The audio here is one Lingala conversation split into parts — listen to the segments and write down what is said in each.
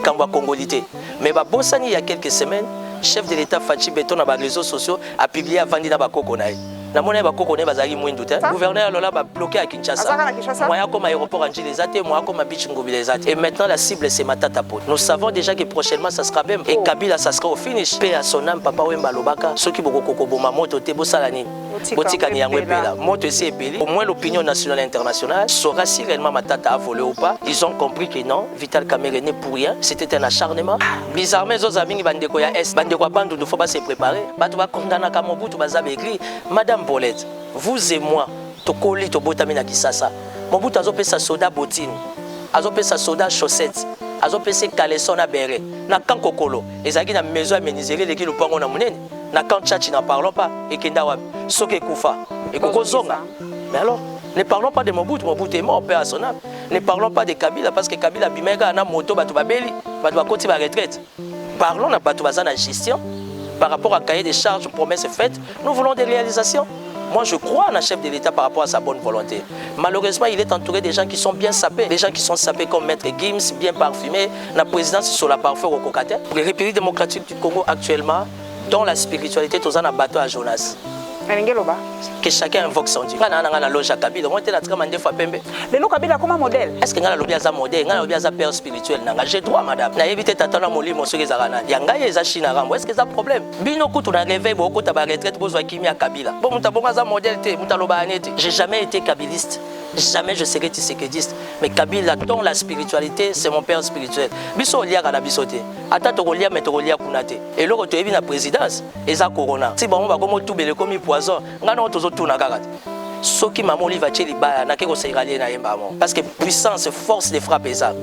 likambo congolité. Mais ba bossani il y a quelques semaines, chef de l'État Fachi Beton na ba réseaux sociaux a publié avant dina ba kokonaï. Na mona ba kokone bazali mwindu te. Gouverneur Lola ba bloqué à Kinshasa. Moi comme aéroport Angelezate, moi comme beach Ngobilezate. Et maintenant la cible c'est Matata Pot. Nous savons déjà que prochainement ça sera même et Kabila ça sera au finish. Paix à son âme papa Wemba Lobaka, ceux qui boko boma moto te bosalani. Botikani yango epela. Moto esi epeli. Au moins l'opinion nationale et internationale saura si réellement Matata a volé ou pas. Ils ont compris que non, Vital Kamerhe n'est pour rien, c'était un acharnement. Bizarrement les autres amis bandeko ya est, bandeko bandu il faut pas se préparer. Bato ba condamna ka Mobutu bazabe écrit Madame Paulette, vous et moi, Tokoli Tobotami na Kisasa. Mobutu azope sa soda botine, azope sa soda chaussette, azope sa caleçon na beret. Na kan kokolo, ezaki na maison à menizere leki lupango na munene. Na kan tchachi n'en parlons pas et kenda wapi. Soke kufa et koko zonga. Mais alors, ne parlons pas de Mobutu, Mobutu est mort, paix à son âme. Ne parlons pas de Kabila parce que Kabila bimega na moto batu babeli, batu bakoti ba retraite. Parlons na batu bazana gestion. Par rapport à cahier des charges, promesses faites, nous voulons des réalisations. Moi, je crois en un chef de l'État par rapport à sa bonne volonté. Malheureusement, il est entouré des gens qui sont bien sapés. Des gens qui sont sapés comme Maître Gims, bien parfumés. La présidence sur la parfum au Kokate. Les Républiques démocratiques du Congo actuellement, dans la spiritualité, tous en a battu à Jonas. Que chacun invoque son Dieu. Quand on a la loge à Kabila, on était là très mal fois pembe. Mais le Kabila comme un modèle. Est-ce que on a le bien modèle, on a le bien père spirituel, j'ai droit madame. Na éviter t'attendre mon lit mon sur les arana. Yanga yeza China rambo. Est-ce que ça problème? Bino kutu na réveil beaucoup ta retraite besoin kimi à Kabila. Bon mutabonga za modèle te, mutaloba anete. J'ai jamais été kabiliste. Jamais je serai tisékédiste. Mais Kabila, dans la spiritualité, c'est mon père spirituel. Biso olia kana bisote. Ata tokolia mais tokolia kunate. Et loko to ebi na présidence, eza corona. Si bon on va comme tout bele comme poison, ngana tozo tuna kaka. Soki maman Oliva Tcheli ba na keko seirali na yemba mo. Parce que puissance, force de frapper ça.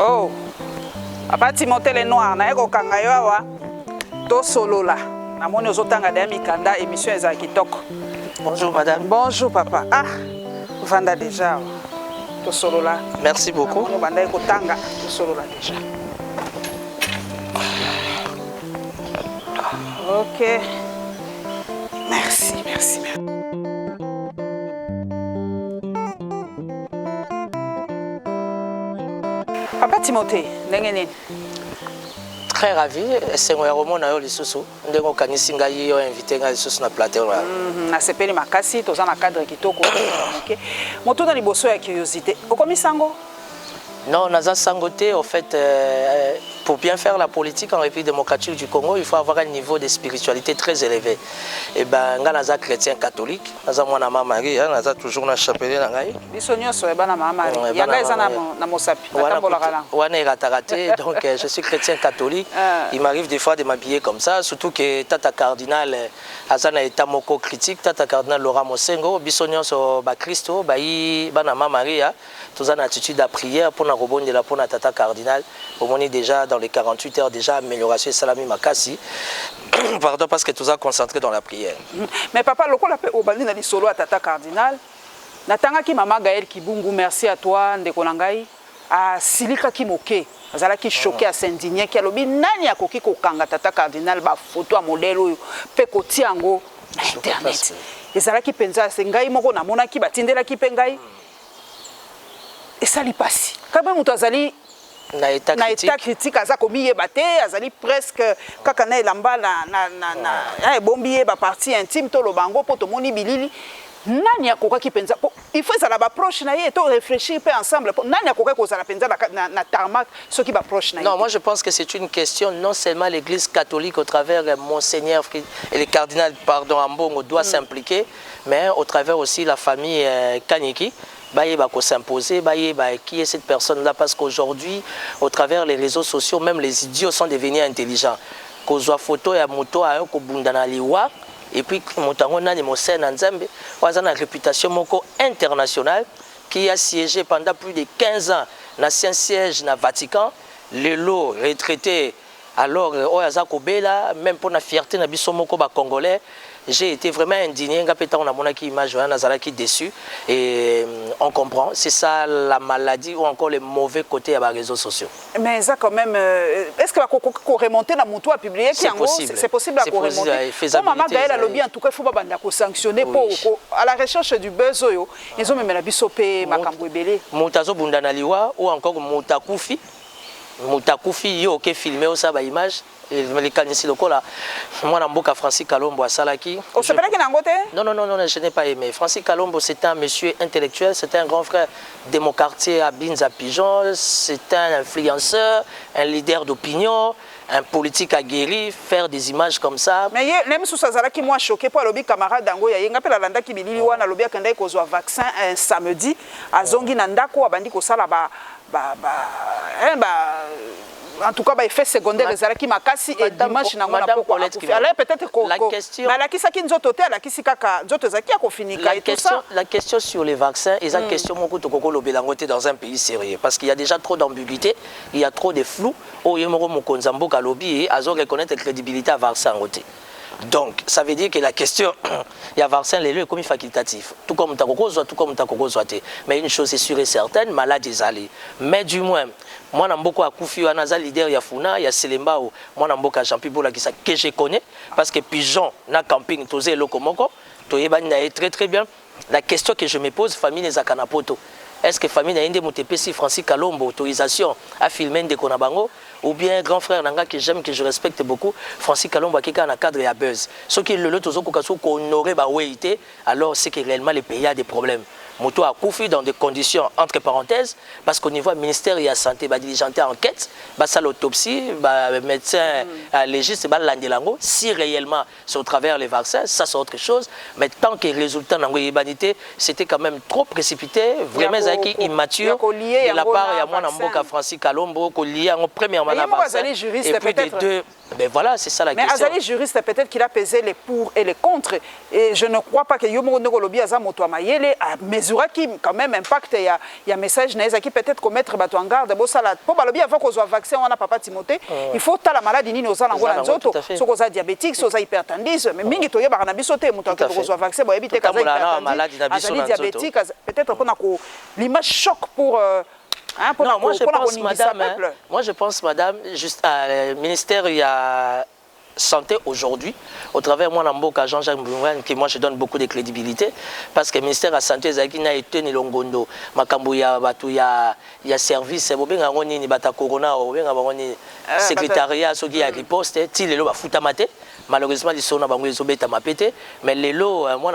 Oh, Papa Timothée le Noir, na eko kanga yo awa to solola. Na moni ozotanga de mikanda émission eza kitoko. Bonjour madame. Bonjour papa. Ah, vanda déjà. To solola. Merci beaucoup. On banda eko tanga to solola déjà. OK. Merci, merci, merci. Papa Timothée, ndenge. Très ravi, c'est un roman na yo lisusu ndengo kanisi ngai yo invité ngai lisusu na plateau là. Na sepeli makasi toza na cadre kitoko. OK. Moto na liboso ya curiosité. Okomi sango? Non, naza sangoté au fait pour bien faire la politique en République démocratique du Congo, il faut avoir un niveau de spiritualité très élevé. Et ben nga naza chrétien catholique, naza mwana mama Marie, naza toujours na chapelet na ngai. Biso nyonso e bana mama Marie. Yanga eza na mosapi, natambola kala. Wana eratarate, donc je suis chrétien catholique. Il m'arrive des fois de m'habiller comme ça, surtout que tata cardinal azana état moko critique, tata cardinal Laurent Mosengo, biso nyonso ba Christo, ba yi bana mama Maria, tous en attitude à prière pour na rebondir pour na tata cardinal. On est déjà dans les 48 heures déjà amélioration salami makasi. Pardon parce que tout ça concentré dans la prière. Mais papa lokola pe obandi na lisolo à tata cardinal. Natanga ki mama Gaël Kibungu, merci à toi ndeko nangai. A silika ki moke. Azala ki choqué à s'indigner ki alobi nani akoki ko kanga tata cardinal ba photo a modèle oyo pe koti yango na internet. Ezala ki penza se ngai moko na mona ki batindela ki pe ngai. Esali pasi. Kabe muto azali na état critique aza komiye baté azali presque kaka na elamba na bombiye ba partie intime to lobango poto moni bilili nani akoka ki penza il faut ça la approche na ye to réfléchir peu ensemble nani akoka ko za penza na tarmac ceux qui approche na. Non, moi je pense que c'est une question non seulement l'église catholique au travers monseigneur et le cardinal pardon Ambongo doit s'impliquer mais au travers aussi la famille Kanyiki. Baïba ko s'imposer, baïba qui est cette personne-là parce qu'aujourd'hui, au travers les réseaux sociaux, même les idiots sont devenus intelligents. Kozwa photo ya moto ayo ko bundana liwa et puis motango nani mosena nzambe, wazana réputation moko internationale qui a siégé pendant plus de 15 ans dans un siège na Vatican, le lot retraité alors oyaza kobela même pour la fierté na biso moko ba congolais j'ai été vraiment indigné. On a mon image, qui déçu. Et on comprend. C'est ça la maladie ou encore les mauvais côtés à les réseaux sociaux. Mais ça quand même, est-ce que qu'on remonter dans mon toit publié? C'est possible. C'est possible à remonter. Comme Maman Gaël a lobby, en tout cas, il faut pas sanctionner pour à la recherche du buzz. Ils ont même la bisopé, Makambo Ebele. Moutazo Bundanaliwa ou encore Moutakufi. Moutakufi, yo qui filmé au ça image. Les canisiers locaux là, moi Namboka Francis Kalombo à Salaki. Oh, c'est pas qu'il Non, je n'ai pas aimé. Francis Kalombo, c'était un monsieur intellectuel, c'était un grand frère de mon quartier à Binza Pigeon, c'était un influenceur, un leader d'opinion, un politique aguerri, faire des images comme ça. Mais même sous ça, qui moi choqué pour le camarade d'Ango, il y a un peu la landa qui bilili wana lobby quand il y a un vaccin un samedi à Zongi Nandako, à Bandi Kosala en tout cas, il fait secondaire les qui m'a cassé et dimanche n'a pas peut-être que la question mais la qui ça qui nous auto la qui si kaka d'autres qui a fini la question sur les vaccins et la question mon côté kokolo belangote dans un pays sérieux parce qu'il y a déjà trop d'ambiguïté, il y a trop de flou au yemoro mokonzambo kalobi et azo reconnaître la crédibilité à vaccin côté. Donc, ça veut dire que la question, il y a vaccin, les lieux comme facultatif. Tout comme Takoko, tout comme Takoko Zoate. Mais une chose est sûre et certaine, malade des allés. Mais du moins, moi, je suis beaucoup à Koufi, il leader, il y a Funa, il y a Selemba, moi, je suis beaucoup à Champibola que je connais. Parce que Pigeon, na camping, Tozé, Lokomoko, Toyeba, très très bien. La question que je me pose, famille des Akanapoto. Est-ce que famille n'a pas de si Francis Kalombo autorisation à filmer des Konabango ou bien grand frère Nanga que j'aime, que je respecte beaucoup, Francis Kalombo qui est un cadre et à buzz. Ce qui est le tout qu'on aurait alors c'est que réellement les pays a des problèmes. Moto a Koufi dans des conditions entre parenthèses parce qu'au niveau du ministère de la santé va diligenter enquête, ça l'autopsie, médecin légiste, l'andelango. Si réellement c'est au travers les vaccins, ça c'est autre chose. Mais tant que les résultats n'ont pas été, c'était quand même trop précipité, vraiment immature de la part de moi Namboka Francis Kalombo, lié en premièrement à vaccin. Et puis des deux. Ben voilà, c'est ça la question. Mais Azali juriste, peut-être qu'il a pesé les pour et les contre. Et je ne crois pas que Yomo Nolobi Azamoto Amayele a mesuré qui quand même impact. Il y a un message qui peut-être commettre bateau en garde. Pour Balobi, avant qu'on soit vacciné, on a papa Timothée. Il faut que la maladie ni nos alangola nzoto. Si on a diabétique, si on a hypertendise, mais mingi toye baranabi sauté, mouton qu'on soit vacciné, bon éviter qu'Azali diabétique, peut-être qu'on a l'image choc pour. Non, moi je pense, madame, juste à ministère, il y a santé aujourd'hui, au travers moi Namboka Jean-Jacques Mbouan, qui moi je donne beaucoup de crédibilité, parce que le ministère de la Santé, il a été ni longondo, makambo ya service, ni bata corona, secrétariat, ce qui a riposte, il est futamate. Malheureusement, ils sont mapété, mais les lots, moi,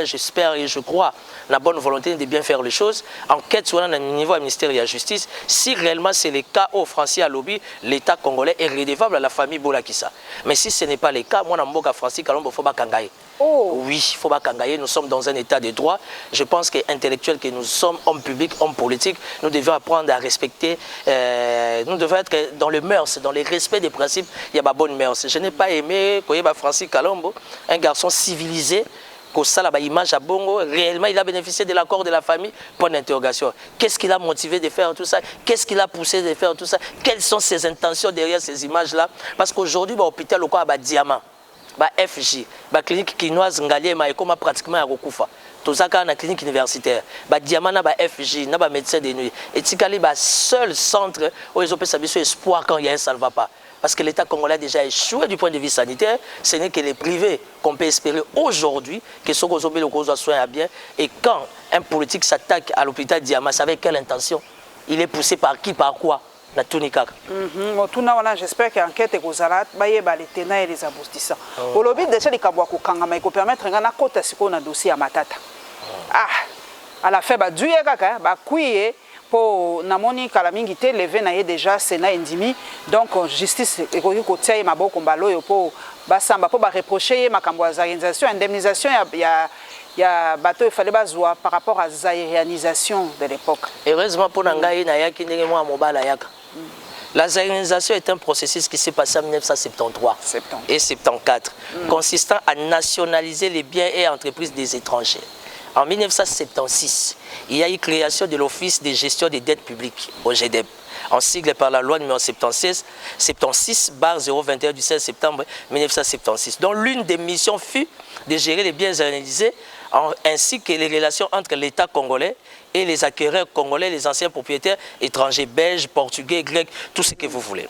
j'espère et je crois la bonne volonté de bien faire les choses. Enquête sur le niveau du ministère de la Justice, si réellement c'est le cas au Français à lobby, l'État congolais est redevable à la famille Bolakissa. Mais si ce n'est pas le cas, moi, je Francis Kalombo, il faut pas kangaye. Oui, il faut pas kangaye. Nous sommes dans un état de droit. Je pense qu'intellectuels que nous sommes, hommes publics, hommes politiques, nous devons apprendre à respecter. Nous devons être dans le mœurs, dans le respect des principes. Il y a ma bonne mœurs. Je n'ai pas aimé Francis Kalombo, un garçon civilisé. Image à Bongo, réellement il a bénéficié de l'accord de la famille. Point d'interrogation. Qu'est-ce qui l'a motivé de faire tout ça? Qu'est-ce qui l'a poussé de faire tout ça? Quelles sont ses intentions derrière ces images-là? Parce qu'aujourd'hui, l'hôpital au a diamant, FJ, clinique quinoise Ngalé, comme pratiquement à Rokufa. Tout ça dans la clinique universitaire. Diamant na FJ, na médecin de nuit. Et Tikali, seul centre où ils ont fait espoir quand il y a un ça ne va pas. Parce que l'État congolais a déjà échoué du point de vue sanitaire, ce n'est que les privés qu'on peut espérer aujourd'hui que ce qu'on soit soigné à bien. Et quand un politique s'attaque à l'hôpital Diama, c'est avec quelle intention? Il est poussé par qui, par quoi? La tunikaka. J'espère que l'enquête est aux alats, les tenants et les aboutissants. Au lobby, déjà, les Kabouakou Kangama, il faut permettre un côté à un dossier à Matata. À la fin, du Yagaka, Kouye. Pour namoni kalamingité levé na déjà Sénat indimi donc justice économique côté maboko mbalo pour basamba pour reprocher makambo ya organisation indemnisation il y a bateau il fallait bazwa par rapport à la réalisation de l'époque. Heureusement pour nangai na yaki ndenge moi mobala yaka. La zaïrisation est un processus qui s'est passé en 1973 et 74 consistant à nationaliser les biens et entreprises des étrangers. En 1976, il y a eu création de l'Office de gestion des dettes publiques, OGDEP. en sigle par la loi numéro 76/021 du 16 septembre 1976, dont l'une des missions fut de gérer les biens analysés ainsi que les relations entre l'État congolais et les acquéreurs congolais, les anciens propriétaires étrangers, belges, portugais, grecs, tout ce que vous voulez.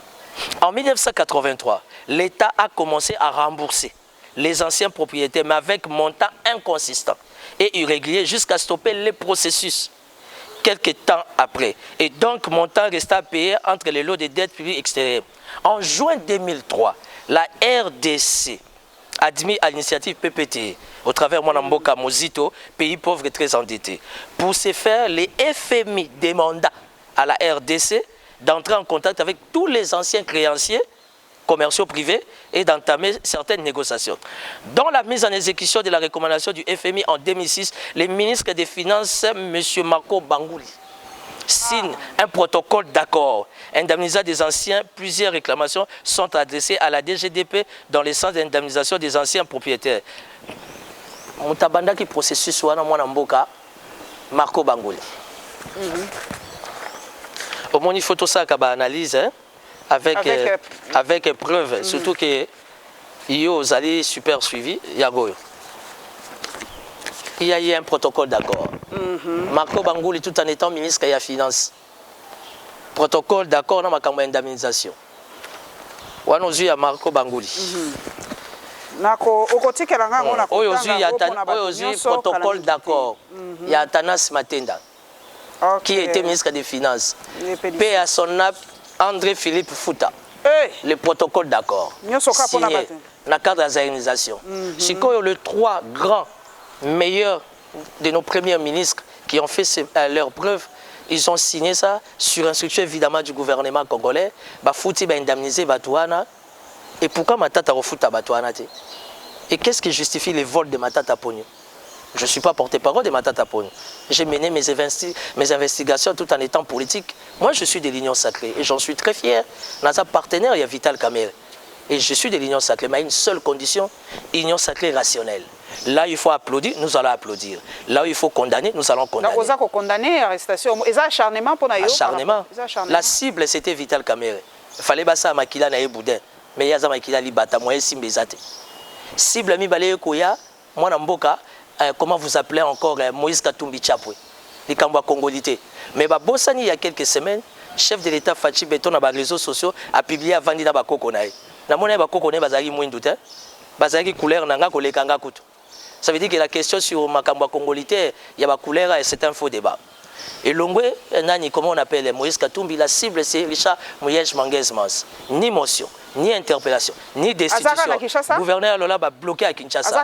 En 1983, l'État a commencé à rembourser les anciens propriétaires, mais avec montant inconsistant et irrégulier jusqu'à stopper les processus quelques temps après. Et donc, montant resta payé entre les lots de dettes publiques extérieures. En juin 2003, la RDC, admis à l'initiative PPT, au travers de Mwanamboka Mozito, pays pauvre et très endetté. Pour ce faire, les FMI demanda à la RDC d'entrer en contact avec tous les anciens créanciers commerciaux privés et d'entamer certaines négociations. Dans la mise en exécution de la recommandation du FMI en 2006, le ministre des Finances, M. Marco Bangouli, signe un protocole d'accord indemnisant des anciens. Plusieurs réclamations sont adressées à la DGDP dans le sens d'indemnisation des anciens propriétaires. Mutabanda qui processus wana mwana mboka Marco Bangouli. Au moins il faut tout ça qu'à analyse avec preuve, surtout que ils allez super suivi yago. Il y a eu un protocole d'accord. Marco Bangouli tout en étant ministre de la Finance. Protocole d'accord dans ma campagne d'indemnisation. Wanozu ya Marco Bangouli. Aujourd'hui, il y a un protocole d'accord. Il y a Atanas Matenda, qui était ministre des Finances. Paix à son âme, André Philippe Fouta. Le protocole d'accord. Signé dans le cadre de la réalisation. C'est les trois grands meilleurs de nos premiers ministres qui ont fait leur preuve. Ils ont signé ça sur instruction évidemment du gouvernement congolais. Fouti va indemniser Batouana. Et pourquoi Matata refuta Batouana? Et qu'est-ce qui justifie les vols de Matata Ponyo? Je ne suis pas porte-parole de Matata Ponyo. J'ai mené mes investigations tout en étant politique. Moi, je suis de l'Union Sacrée et j'en suis très fier. Dans un partenaire, il y a Vital Kamerhe. Et je suis de l'Union Sacrée, mais à une seule condition, Union Sacrée rationnelle. Là, il faut applaudir, nous allons applaudir. Là où il faut condamner, nous allons condamner. Vous avez condamné l'arrestation. Est-ce acharnement pour nous? Acharnement. La cible, c'était Vital Kamerhe. Il fallait que ça Makila na Boudin. Mais il y a Makila Libata, moi, Simbezate. Cible Mibale Koya, moi Namboka, comment vous appelez encore Moïse Katumbi Chapwe, les Kambwa Congolité. Mais Bossani, il y a quelques semaines, chef de l'État Fachi Beton dans les réseaux sociaux a publié à Vandina Bakokonaï. Namone Bakokonaï Bazari Mouindouté, Bazari couleur Nanga Kolekanga Kutu. Ça veut dire que la question sur ma Kambwa Congolité, il y a ma couleur et c'est un faux débat. Et Longwe, Nani, comment on appelle Moïse Katumbi, la cible c'est Richard Mouyej Manguez-Mans. Ni motion, ni interpellation, ni destitution. Le gouverneur Lola va bloquer à Kinshasa.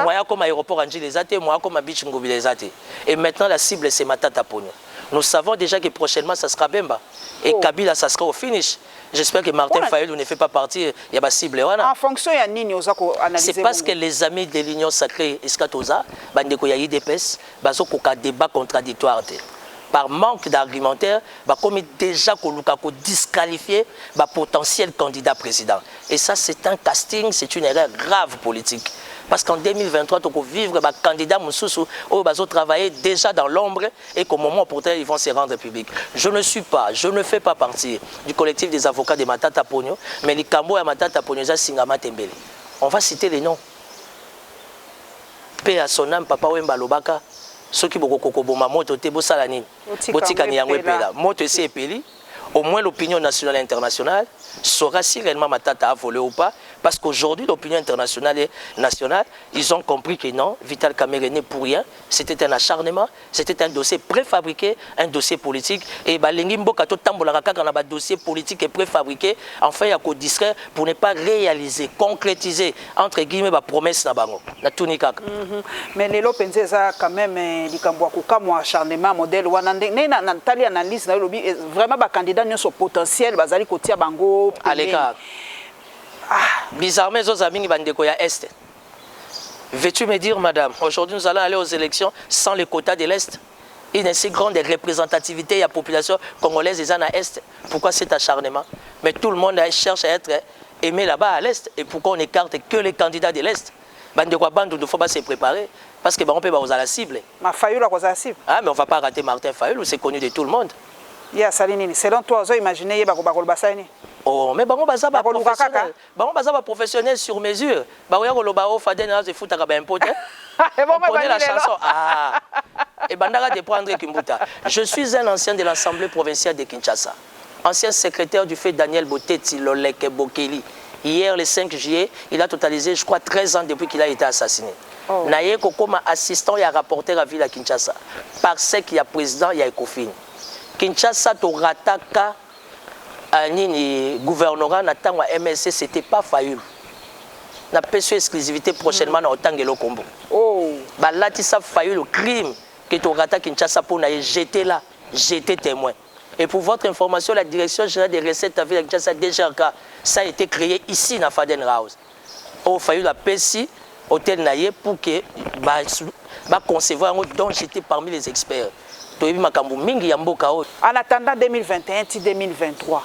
Moi, comme aéroport Anji les Até, moi, comme Beach Ngobi les Até. Et maintenant, la cible c'est Matata Ponyo. Nous savons déjà que prochainement, ça sera Bemba. Et Kabila, ça sera au finish. J'espère que Martin Fayulu ne fait pas partie. Il y a ma cible. En fonction, il y a Nini c'est parce que les amis de l'Union Sacrée, Eskatoza, Bandeko Yayi DPS, Bazo Koka débat contradictoire. Par manque d'argumentaire, comme déjà qu'on disqualifié potentiel candidat président. Et ça, c'est un casting, c'est une erreur grave politique. Parce qu'en 2023, on peut vivre un candidat Moussoussou, où ils ont travaillé déjà dans l'ombre et qu'au moment opportun, ils vont se rendre publics. Je ne fais pas partie du collectif des avocats de Matata Ponyo, mais les Kambo et Matata Ponyo, c'est Singama Tembele. On va citer les noms. Paix à son âme, Papa Wemba Lobaka. Ceux qui boma moto te bosalani botika ni yango epela moto esi epeli au moins l'opinion nationale et internationale saura si réellement Matata a volé ou pas, parce qu'aujourd'hui l'opinion internationale et nationale, ils ont compris que non, Vital Kamerhe n'est pour rien, c'était un acharnement, c'était un dossier préfabriqué, un dossier politique, et Balengi Mboka to tambolaka kaka na ba dossier politique et préfabriqué, enfin il y a qu'au distraire pour ne pas réaliser, concrétiser entre guillemets ba promesse na bango na tuni kaka. Mais les lopenze ça quand même likambo ko moi acharnement modèle wana na Nathalie analyse na lobi vraiment ba candidat nyonso potentiel bazali kotia bango Aleka. Bizarrement, les amis bandeko ya Est. Veux-tu me dire, madame, aujourd'hui nous allons aller aux élections sans le quota de l'Est? Une si grande représentativité de la population congolaise des à Est. Pourquoi cet acharnement? Mais tout le monde cherche à être aimé là-bas à l'Est. Et pourquoi on écarte que les candidats de l'Est? Bandeko Bandou, il ne faut pas se préparer. Parce qu'on peut avoir la cible. Ma Fayulu a la cible. Ah, mais on ne va pas rater Martin Fayulu, c'est connu de tout le monde. Ya Salinini, selon toi, vous imaginez bakolo basani? Oh, mais bango baza ba professionnel. Bango baza ba professionnel sur mesure. Ba oya koloba o faden na ze futa ka ba impote. On connaît la chanson. Ah. Et bandara de prendre Kimbuta. Je suis un ancien de l'Assemblée provinciale de Kinshasa. Ancien secrétaire du fait Daniel Boteti Loleke Bokeli. Hier, le 5 juillet, il a totalisé, je crois, 13 ans depuis qu'il a été assassiné. Naye Kokoma, assistant et rapporteur à ville à Kinshasa. Parce qu'il y a président, il y a Ekofin. Kinshasa, to rataka, nini gouvernorat, n'attend à MSC, c'était pas Fayoul. Na PSU exclusivité prochainement dans Otangelo Kombo. Oh. Bah là, tu sais, Fayoul, le crime que to rataka Kinshasa pour naye, j'étais là, j'étais témoin. Et pour votre information, la direction générale des recettes à ville à Kinshasa, DGRK, ça a été créé ici dans Faden House. Au Fayoul, la PSI, hôtel Naye, pour que bah concevoir, dont j'étais parmi les experts. En attendant 2021-2023,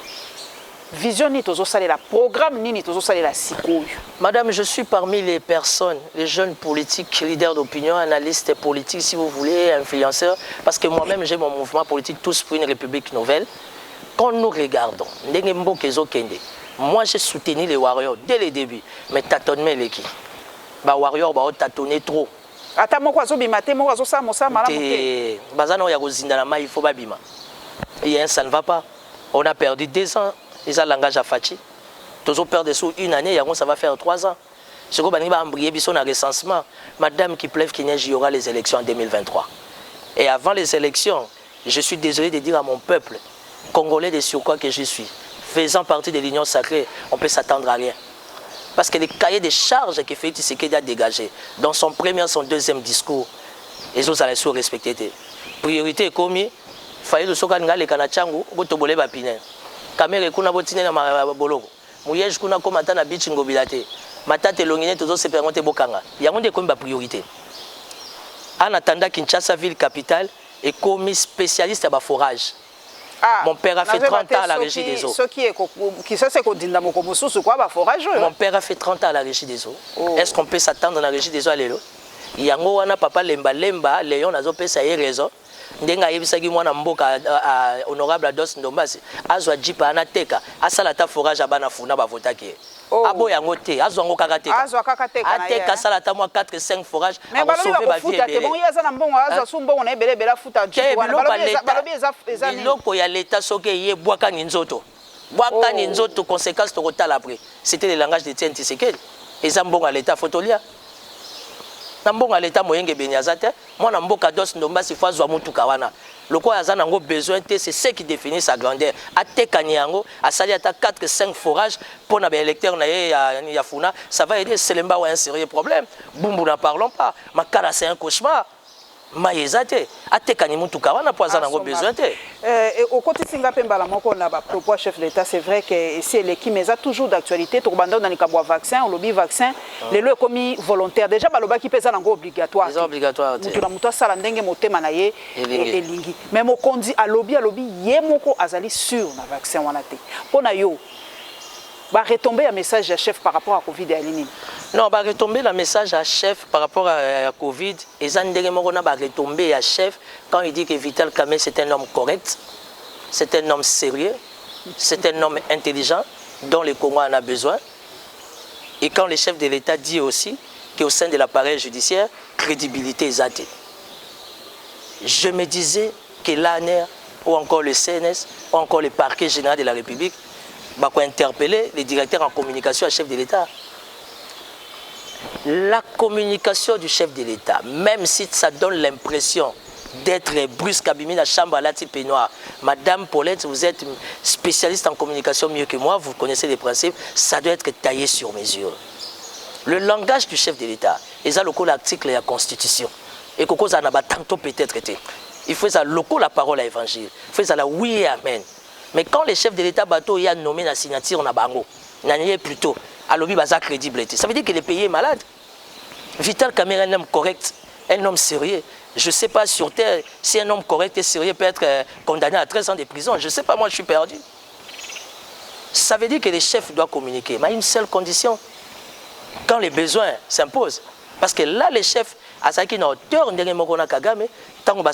vision ni tozo salela, programme ni tozo salela sikoyo. Madame, je suis parmi les personnes, les jeunes politiques, leaders d'opinion, analystes politiques, si vous voulez, influenceurs, parce que moi-même j'ai mon mouvement politique Tous pour une République nouvelle. Quand nous regardons, moi j'ai soutenu les Warriors dès le début, mais tâtonnement les qui, bah Warriors bah tâtonner trop. Ata moko azobima te moko azosala mosala malamu te bazana ya kozinda na mai il faut babima et ça ne va pas. On a perdu 2 ans ils ont langage à Fachi toujours perdre sous une année yango ça va faire 3 ans ce que bani ba embrier biso na recensement madame qui pleuve qui neige il y aura les élections en 2023 et avant les élections je suis désolé de dire à mon peuple congolais de sur quoi que je suis faisant partie de l'union sacrée on peut s'attendre à rien. Parce que les cahiers de charges que Félix Tshisekedi a dégagé dans son premier et son deuxième discours, les autres allaient respecter. Priorité est commis, il fallait que soka nga le kanachangu botobole bapine. Kamera kuna botine na boloko. Muyej kuna komata na beach ngobilate. Matate longine tozo se permettre bokanga. Yango de comme priorité. En attendant Kinshasa ville capitale est commis spécialiste à forage. Ah, mon père a fait 30 ans à la régie des eaux. Mon père a fait 30 ans à la régie des eaux. Oh. Est-ce qu'on peut s'attendre à la régie des eaux à l'élo? Yango wana papa lemba lemba Léon nazo pesa ye raison. Ndenga yebisaki mwana mboka honorable Ados Ndombasi azwa jipa anateka asala ta forage abana funa bavotaki. Oh. Abo yango te azwango kaka teka. Azwa kaka teka na ye. Ateka sala ta moi 4 5 forages a sauver ba vie ebele. Bon yaza na mbongo azwa su mbongo na ebele bela futa jipa wana balobi eza biloko ya leta soki ye bwaka ni nzoto. Bwaka ni nzoto conséquence to kotala après. C'était le langage de Tiens Tshisekedi. Eza mbongo ya leta fotolia. Na mbongo ya leta moyenge benyazate mwana mboka Dos Ndombasi fo azwa mutuka wana. Loko azana ngo besoin te c'est ce qui définit sa grandeur. Atekani yango asali ata 4 5 forages pour na électeur na ya funa ça va aider Selemba ou un sérieux problème. Bumbu n'en parlons pas. Makala c'est un cauchemar. Maïzate atekani mutuka wana po azana ngo besoin te. Au côté singa pembala moko na ba propos chef de l'État c'est vrai que c'est l'équipe mais ça toujours d'actualité to banda na nikabwa vaccin lobby vaccin les lois commis volontaire déjà baloba ki pesa nango obligatoire. C'est obligatoire. Mutu na mutu sala ndenge motema na ye elingi. Mais mokondi alobi ye moko azali sûr na vaccin wana te. Pona yo ba retomber un message à chef par rapport à Covid et à Linine. Non, bah retomber le message à chef par rapport à Covid. Et Zandere Morona va retomber à chef quand il dit que Vital Kamerhe c'est un homme correct, c'est un homme sérieux, c'est un homme intelligent dont le Congo en a besoin. Et quand le chef de l'État dit aussi qu'au sein de l'appareil judiciaire, crédibilité est atteinte. Je me disais que l'ANR ou encore le CNS ou encore le parquet général de la République va interpeller les directeurs en communication à chef de l'État. La communication du chef de l'État, même si ça donne l'impression d'être brusque, abîmé la chambre à la type noire. Madame Paulette, vous êtes spécialiste en communication mieux que moi, vous connaissez les principes, ça doit être taillé sur mesure. Le langage du chef de l'État, et ça l'article de la Constitution, et que ça n'a pas tantôt peut-être été. Il faut ça loco la parole à l'évangile, il faut ça la oui et amen. Mais quand le chef de l'État bateau y a nommé la signature on a bango, n'en plutôt. À l'objet baza crédibilité. Ça veut dire que le pays est malade. Vital Kamerhe est un homme correct, un homme sérieux. Je ne sais pas sur terre si un homme correct et sérieux peut être condamné à 13 ans de prison. Je ne sais pas, moi je suis perdu. Ça veut dire que les chefs doivent communiquer, mais à une seule condition. Quand les besoins s'imposent. Parce que là, les chefs, à ce qui est hauteur, tant que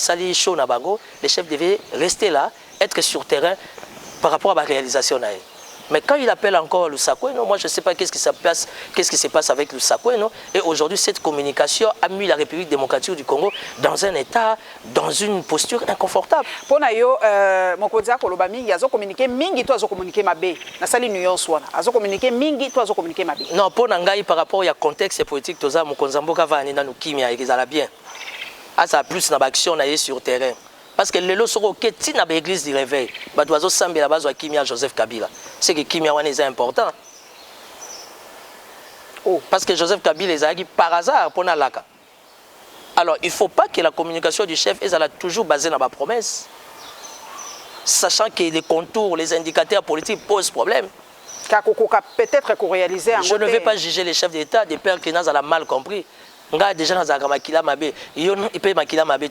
les chefs devaient rester là être sur terrain par rapport à ma réalisation. Mais quand il appelle encore Lusakwe, non, moi je ne sais pas qu'est-ce qui se passe avec Lusakwe, non. Et aujourd'hui, cette communication a mis la République démocratique du Congo dans un état, dans une posture inconfortable. Pour Nayo, Mokodia Kolobami, il a communiqué mingi, toi a communiqué ma bé. Na sali nuance wana. A communiqué mingi, toi a communiqué ma bé. Non, pour Nangai par rapport au contexte politique, toza Mokonzamboka va aller dans nous kimia et ça va bien. Ah ça plus dans l'action na sur terrain. Parce que le lot sera ok, si na l'église du réveil, bah doiso sambe la base wa kimia Joseph Kabila. C'est que kimia wana est important. Oh, parce que Joseph Kabila les a dit par hasard pour Nalaka. Alors, il ne faut pas que la communication du chef est toujours basée dans ma promesse. Sachant que les contours, les indicateurs politiques posent problème. Peut-être qu'on réalise. Je ne vais pas juger les chefs d'État des pères qui n'ont mal compris. Déjà dans makila mabe, il peut makila mabe.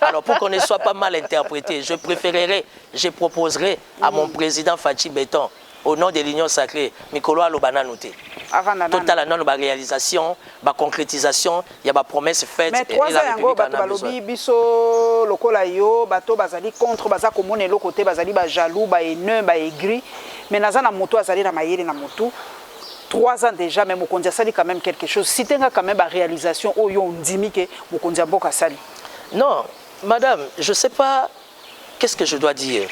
Alors pour qu'on ne soit pas mal interprété, je proposerai à mon président Fachi Béton, au nom de l'Union sacrée, Mikolo Alobana Nouté. Total non réalisation, la concrétisation, il y a ma promesse faite. Mais 3 ans balobi biso lokola yo bato bazali contre baza komone lo côté bazali ba jaloux ba haineux ba aigri mais nazana moto azali na mayele na moto 3 ans déjà mais Mokonzi sali quand même quelque chose si tenga quand même ba réalisation oyo ndimi ke Mokonzi mboka sali. Non, madame, je sais pas qu'est-ce que je dois dire.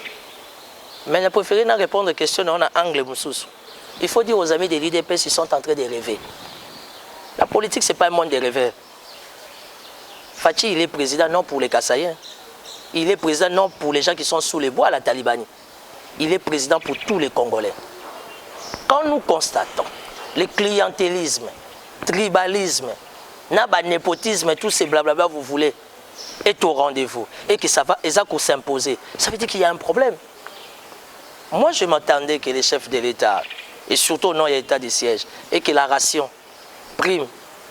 Mais je préfère répondre aux questions dans un angle moussous. Il faut dire aux amis de l'IDPS, ils sont en train de rêver. La politique, ce n'est pas un monde de rêveurs. Fachi, il est président non pour les Kassaïens. Il est président non pour les gens qui sont sous les bois à la Talibanie. Il est président pour tous les Congolais. Quand nous constatons le clientélisme, tribalisme, népotisme, tous ces blablabla, vous voulez, est au rendez-vous et que ça va s'imposer, ça veut dire qu'il y a un problème. Moi, je m'attendais que les chefs de l'État, et surtout au nom de l'État de siège, et que la ration, prime,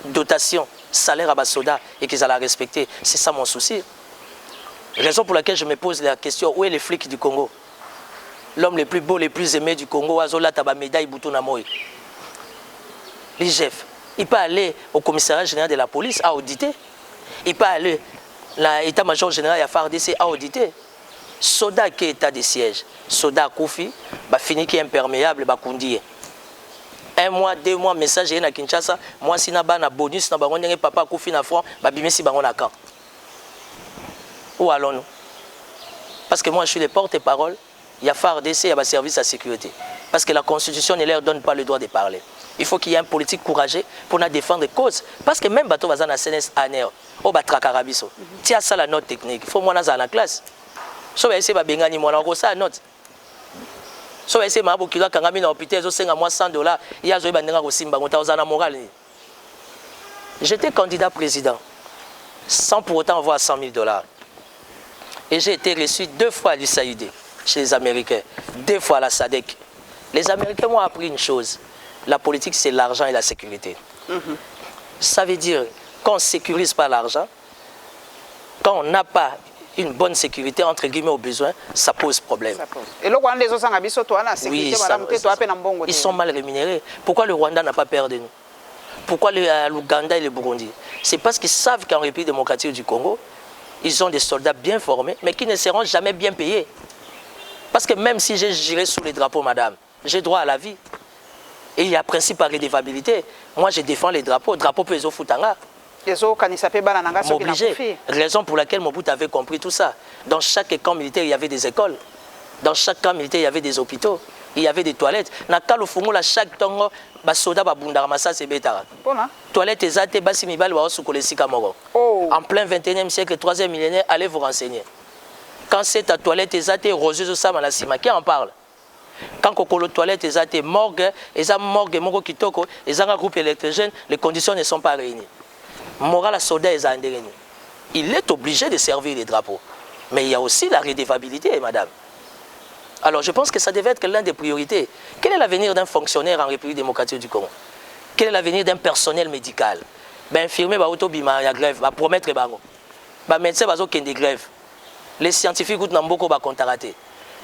dotation, salaire à Basoda, et qu'ils allaient respecter. C'est ça mon souci. Raison pour laquelle je me pose la question, où est les flics du Congo? L'homme le plus beau, le plus aimé du Congo, Azola Taba Médaille Boutouna Moï. L'IGF, il peut aller au commissariat général de la police à auditer. Il peut aller à l'état-major général de la FARDC à auditer. Soda qui est état de siège, soda Koufi, bah fini qui est imperméable, bah Koundie. 1 mois, 2 mois, message à Kinshasa, moi si na bonus, na bango n'yé papa Koufi na front, bah bimesi bango na camp. Où allons-nous? Parce que moi je suis le porte-parole, il y a FARDC, il y a service à sécurité. Parce que la Constitution ne leur donne pas le droit de parler. Il faut qu'il y ait un politique courageux pour nous défendre les causes. Parce que même bateau va dans la CNS ANR, au Batrakarabiso, tiens ça la note technique, il faut moi dans la classe. So va essayer de gagner mon ça note. So va essayer de kilo kangami na hôpital zo senga moi $100 il y a zo bandenga ko simba ngota ozana moral. J'étais candidat président sans pour autant avoir $100,000. Et j'ai été reçu 2 fois à l'USAID chez les Américains, 2 fois à la SADC. Les Américains m'ont appris une chose, la politique c'est l'argent et la sécurité. Ça veut dire qu'on ne sécurise pas l'argent, quand on n'a pas une bonne sécurité, entre guillemets, aux besoins, ça pose problème. Et le Rwanda, oui, ils sont mal rémunérés. Pourquoi le Rwanda n'a pas peur de nous? Pourquoi l'Ouganda et le Burundi? C'est parce qu'ils savent qu'en République démocratique du Congo, ils ont des soldats bien formés, mais qui ne seront jamais bien payés. Parce que même si j'ai géré sous les drapeaux, madame, j'ai droit à la vie. Et il y a principe à redevabilité. Moi, je défends les drapeaux. Drapeau peut Foutanga. M'obliger. Raison pour laquelle Mobutu avait compris tout ça. Dans chaque camp militaire, il y avait des écoles. Dans chaque camp militaire, il y avait des hôpitaux. Il y avait des toilettes. Dans chaque tongo, les soldats c'est bétara. Toilettes exactes, en plein 21e siècle, 3e millénaire, allez vous renseigner. Quand c'est ta toilette exacte, roseuse ça malasima, qui en parle? Quand Kokolo toilette exacte, morgue, morgue, morgue kitoko, un groupe électrogène, les conditions ne sont pas réunies. Moral à soldat il est obligé de servir les drapeaux. Mais il y a aussi la redevabilité, madame. Alors je pense que ça devait être l'une des priorités. Quel est l'avenir d'un fonctionnaire en République démocratique du Congo? Quel est l'avenir d'un personnel médical? Infirmier, autobima, il y a grève, promettre les barreaux. Médecin, il y a des grèves. Les scientifiques, ils ont beaucoup de contacts.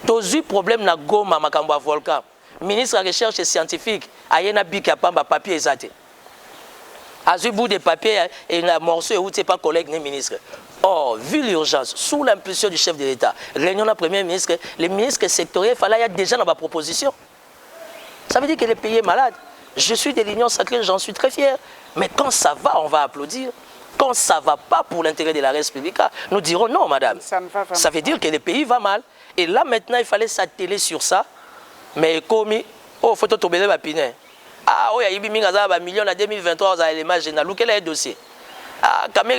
Tous les problèmes na Goma, Makamba Volcan. Ministre de la Recherche scientifique, il y a un papier exact. À ce bout de papier, et un morceau où tu n'es pas collègue ni ministre. Or, vu l'urgence, sous l'impulsion du chef de l'État, réunion de Premier ministre, les ministres sectoriels, il y a déjà dans ma proposition. Ça veut dire que le pays est malade. Je suis de l'Union sacrée, j'en suis très fier. Mais quand ça va, on va applaudir. Quand ça ne va pas pour l'intérêt de la République, nous dirons non, madame. Ça veut dire que le pays va mal. Et là, maintenant, il fallait s'atteler sur ça. Mais comme, oh, il faut tomber les pinets. Ah, oui, il y a eu un million en 2023, vous avez les images, quel est le dossier? Ah, quand même,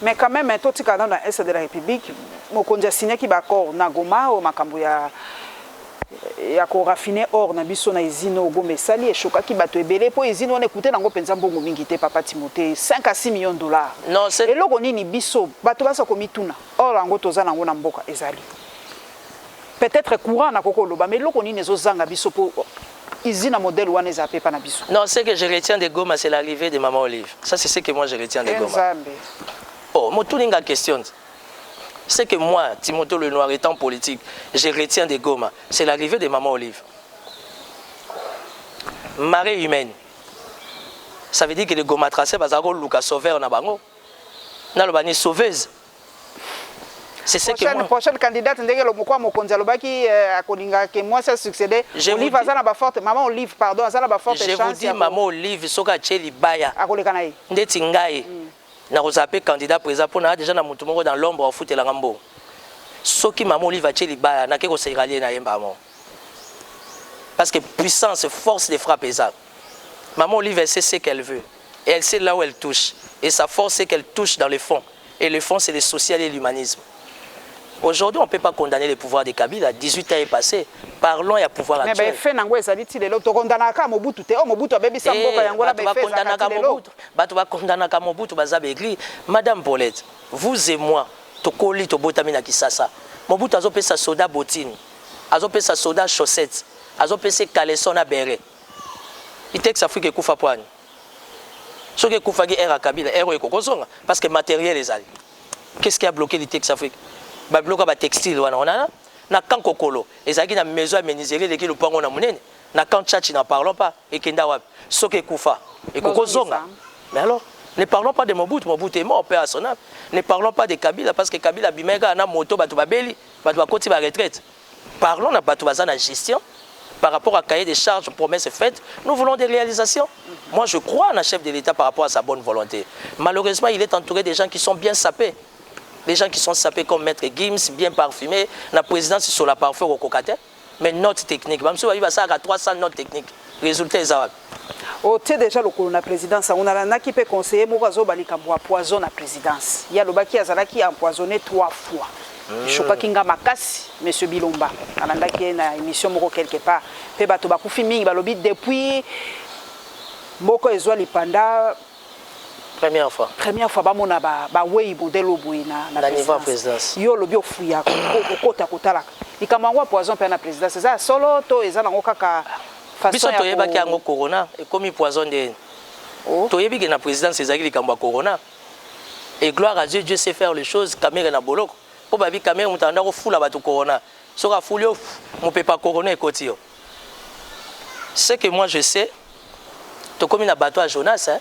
mais quand même, tout ce dans l'Est de la République, je signé qui d'accord na Goma ou makambu ya ko raffiner or na biso na izino Goma sali et choka ki bato ebele po izino on écouter nango penza mbongo mingi te papa Timothée 5 à 6 millions de dollars. Non, c'est eloko nini biso bato basa komituna or nango toza nango na mboka ezali. Peut-être courant na koko loba mais eloko nini ezozanga biso po non, ce que je retiens de Goma, c'est l'arrivée de Maman Olive. Ça, c'est ce que moi, je retiens de Goma. Oh, moi, tout le monde question. Ce que moi, Timothée Lenoir, étant politique, je retiens de Goma, c'est l'arrivée de Maman Olive. Marée humaine. Ça veut dire que le Goma tracé, c'est un Lucas sauveur. Une sauveuse. C'est ce que moi... prochaine candidate ndenge lo mukwa mokonzi alobaki akolinga que moi ça succéder Olive azana ba forte maman Olive pardon azana ba forte chance. Je vous dis maman Olive soka cheli baya akoleka na ye ndeti ngai na rozape candidat président pona déjà na mutu moko dans l'ombre au foot la ngambo soki maman Olive cheli baya na ke ko siralier na yemba mo parce que puissance force de frappe exact. Maman Olive elle sait ce qu'elle veut et elle sait là où elle touche et sa force c'est qu'elle touche dans le fond et le fond c'est le social et l'humanisme. Aujourd'hui, on ne peut pas condamner les pouvoirs de Kabila. 18 ans est passé. Parlons, il y a pouvoir actuel. Mais Madame Paulette, vous et moi, Tokoli, Tobotamina Kisasa, Mobutu a fait sa soda bottine, a fait sa soda chaussette, a fait sa caleçon à béret. Il texte Afrique Koufa Poigne. Ce que Koufa est à Kabila, parce que matériel est allé. Qu'est-ce qui a bloqué les textes Afrique? Ba bloqué ba textile wana on na kan kokolo ezaki na maison aménisérée leki lupango na munene na kan tchatchi n'en parlons pas et kenda wap soke kufa et kokozonga. Mais alors ne parlons pas de Mobutu, Mobutu est mort père à son âme. Ne parlons pas de Kabila parce que Kabila bimeka na moto batu babeli batu bakoti ba retraite. Parlons na batu bazana gestion par rapport à cahier des charges, promesses faites, nous voulons des réalisations. Moi je crois en un chef de l'État par rapport à sa bonne volonté. Malheureusement, il est entouré de gens qui sont bien sapés. Les gens qui sont sapés comme Maître Gims, bien parfumés, la présidence sur la parfum au cocatin, mais notes techniques. Même si il va ça à 300 notes techniques. Résultat est ça. Oh, tu sais déjà le colonel présidence, on a un qui peut conseiller Mourazo Balikamboa poison la présidence. Il y a le baki Azalaki empoisonné 3 fois. Je crois qu'il y a Makasi, M. Bilomba. On a une émission quelque part. Pe bato bakufi mingi balobi depuis Moko Ezwa Lipanda. Première fois. Première fois, bamona ba wei modelo buina na niveau présidence. Yo lobi ofuya kota kotala. Ikamangwa poison pe na présidence. Ça solo to ezala ngokaka façon. Biso to yeba ki yango corona et comme poison de. To yebi que na présidence ezaki likamba corona. Et gloire à Dieu, Dieu sait faire les choses caméra na boloko. Po babi caméra mutanda ko fula bato corona. Soka fulio mon peut pas corona et kotio. Ce que moi je sais, to comme na bato à Jonas hein.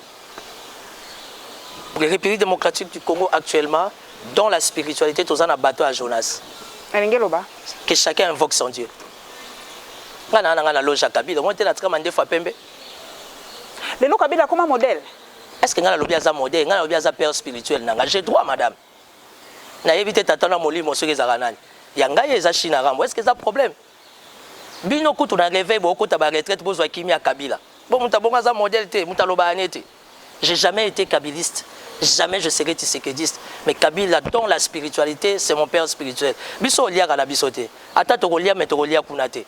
La République démocratique du Congo actuellement, dans la spiritualité, tous en a bateau à Jonas. Que chacun invoque son Dieu. On a la loge à Kabila. On a la trame fois pembe. Le loge Kabila comme un modèle. Est-ce que on a le modèle, on a le père spirituel? J'ai droit, madame. Na évité tatana moli monsieur Zaranani. Yanga yeza China rambo. Est-ce que c'est un problème? Bino kutu na réveil beaucoup ta retraite besoin kimi à Kabila. Bon mutabonga za modèle te, mutaloba anete. J'ai jamais été kabiliste. Jamais je serai tissékédiste. Mais Kabila, dans la spiritualité, c'est mon père spirituel. Biso liya kana bisote. Ata to liya mais to liya kunate.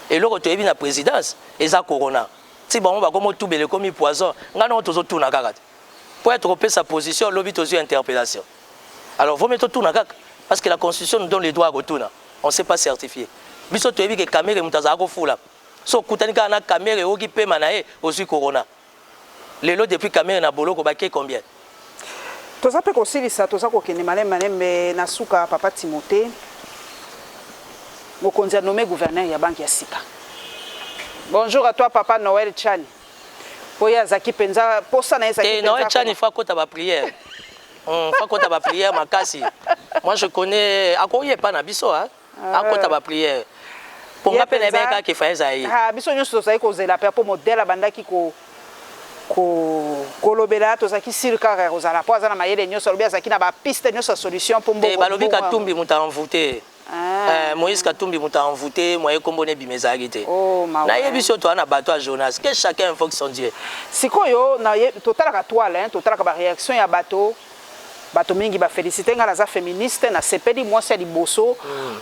Et loko to yebi na présidence, eza corona. Si bon ba comme tout bele comme poison, ngana tozo tout na kaka. Pour être repé sa position, lobby tozo interpellation. Alors vous mettez tout na kaka parce que la constitution nous donne les droits à retourner. On ne sait pas certifier. Biso to yebi que caméra mutaza ko fula. So kutanika na caméra oki pe manae aussi corona. Les lots depuis caméra na boloko baké combien? Toza pe kosilisa toza kokende malembe na suka papa Timothée mokonzi a nommé gouverneur ya banque ya Sika. Bonjour à toi papa Noël Chani. Poya zaki penza posa na zaki penza. Et non, il faut qu'on ta prière. Faut qu'on ta prière makasi. Moi je connais akoye pas na biso hein. Akota ba prière. Pour nga pena beka ki fa ezai. Ah biso nyonso zai ko zela pe po modèle bandaki ko kolobela to zaki sirka ko zala po azana mayele nyonso lobi azaki na ba piste nyonso solution pour mboko. Balobi Katumbi muta envoûté. Moïse Katumbi muta envoûté, moye kombone bimezaki te. Na yebiso to na bato a Jonas, que chacun invoque son Dieu. Sikoyo na total ka toile hein, total ka ba réaction ya bato. Bato mingi ba féliciter nga za féministe na sepeli moi c'est liboso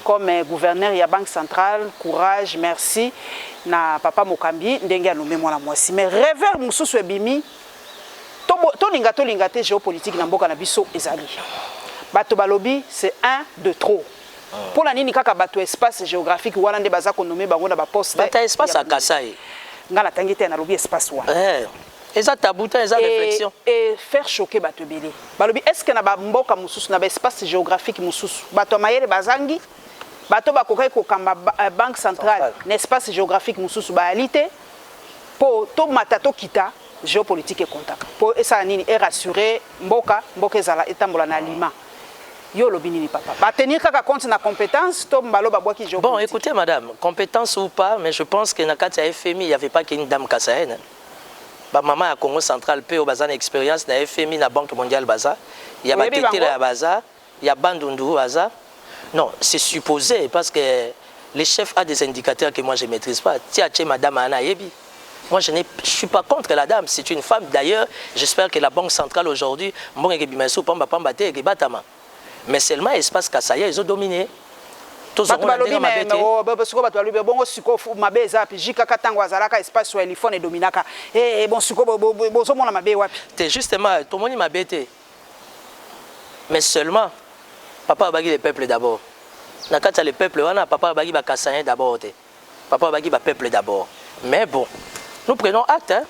comme gouverneur ya banque centrale, courage, merci na papa Mokambi ndenge anome mwana mwasi mais revers mususu ebimi to linga te géopolitique na mboka na biso ezali bato balobi c'est un de trop pour la nini kaka bato espace géographique wana nde baza konomé bango na ba poste bata espace à Kasai nga na tangite na lobi espace wana eza tabouta eza réflexion et faire choquer bato belé balobi est-ce que na ba mboka mususu na ba espace géographique mususu bato mayele bazangi bato bakokai ko kamba banque centrale na espace géographique mususu baalité pour to matato kita géopolitique et contact pour esa nini et rassurer mboka ezala etambola na aliment yo lobini ni papa ba tenir kaka compte na compétence to mbalo ba boki géopolitique. Bon écoutez madame, compétence ou pas, mais je pense que na kati ya FMI il y avait pas qu'une dame kassaïenne. Ba maman à Congo central peu au bazan expérience na FMI na Banque mondiale baza, il y a ba tété la baza, il y a Bandundu baza. Non, c'est supposé parce que les chefs a des indicateurs que moi je maîtrise pas. Tia madame Ana Yebi. Moi je suis pas contre la dame, c'est une femme d'ailleurs, j'espère que la Banque centrale aujourd'hui mbonge bimeso pamba pamba te ke batama. Mais seulement espace Kasaya ils ont dominé. Tous ont balobi mais siko bato balobi bongo siko mabe eza pi jika katango azalaka espace wa elifone et dominaka bon siko bozo mona mabe wapi te justement tout moni mabe te mais seulement papa bagi le peuple d'abord na kata le peuple wana papa bagi ba Kasayen d'abord te papa bagi ba peuple d'abord mais bon nous prenons acte hein?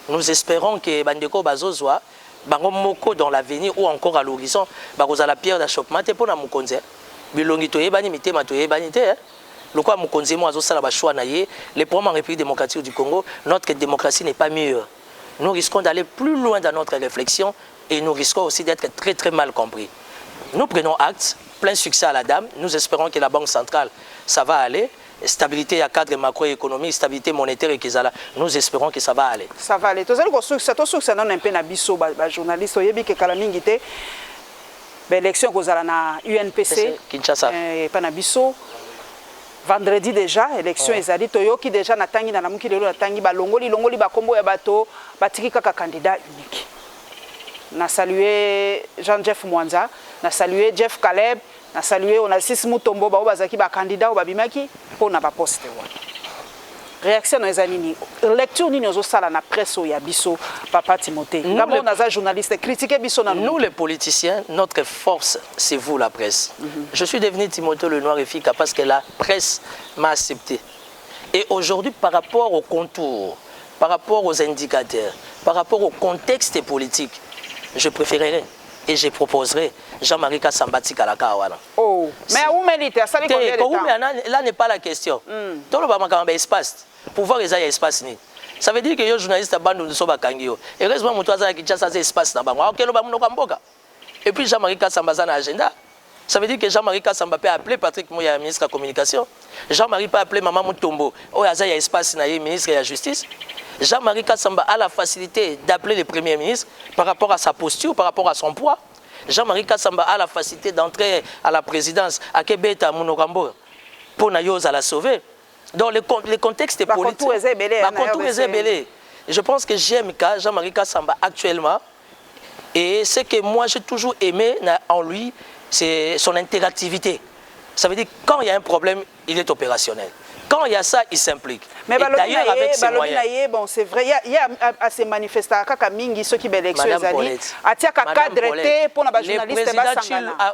Nous espérons que bandeko bazozwa bango moko dans l'avenir ou encore à l'horizon bakoza la pierre d'achoppement te pona mukonze bilongi toyebani mitema toyebani te le quoi mukonze mo azosala ba choix na ye les programmes en République démocratique du Congo notre démocratie n'est pas mûre nous risquons d'aller plus loin dans notre réflexion et nous risquons aussi d'être très très mal compris nous prenons acte plein succès à la dame nous espérons que la banque centrale ça va aller stabilité à cadre macroéconomique stabilité monétaire et qu'ils nous espérons que ça va aller tous allez ko succès non un peu na biso ba journaliste oyebi ke kala mingi te l'élection kozala na UNPC Kinshasa pa na biso vendredi déjà élection ezali toyoki déjà na tangi na muki lelo na tangi ba longoli ba kombo ya bato batiki kaka candidat unique na saluer Jean-Jeff Mwanza na saluer Jeff Caleb na saluer Onassis Mutombo ba bazaki ba candidat ba bimaki pona ba poste wana réaction na ezali ni lecture nini ozo sala na presse ya biso papa Timothée ngamo naza journaliste critiquer biso na nous les politiciens notre force c'est vous la presse je suis devenu Timothée le Noir efficace parce que la presse m'a accepté et aujourd'hui par rapport aux contours par rapport aux indicateurs par rapport au contexte politique je préférerais et je proposerai Jean-Marie Kassambati Kalakawana. Oh, mais où mérite ça les combien de temps? Là n'est pas la question. Tout le monde a espace. Pouvoir les espace ni. Ça veut dire que les journalistes abandonnent de soba kangio. Et heureusement mon toisa qui tient ça espace na bango. OK, le ba munoka mboka. Et puis Jean-Marie Kassamba na agenda. Ça veut dire que Jean-Marie Kassamba peut appeler Patrick Moya ministre de la communication. Jean-Marie peut appeler Maman Mutombo. Oh ya espace na ministre de la justice. Jean-Marie Kassamba a la facilité d'appeler le Premier ministre par rapport à sa posture, par rapport à son poids. Jean-Marie Kassamba a la facilité d'entrer à la présidence à Kebeta Munokambo pour Nayoz à la sauver. Donc le contexte politique. Je pense que JMK, Jean-Marie Kassamba actuellement, et ce que moi j'ai toujours aimé en lui, c'est son interactivité. Ça veut dire que quand il y a un problème, il est opérationnel. Quand il y a ça, il s'implique. Mais d'ailleurs, avec ses moyens. Bon, c'est vrai, il y a à ces manifestants, ceux qui élection les alliés,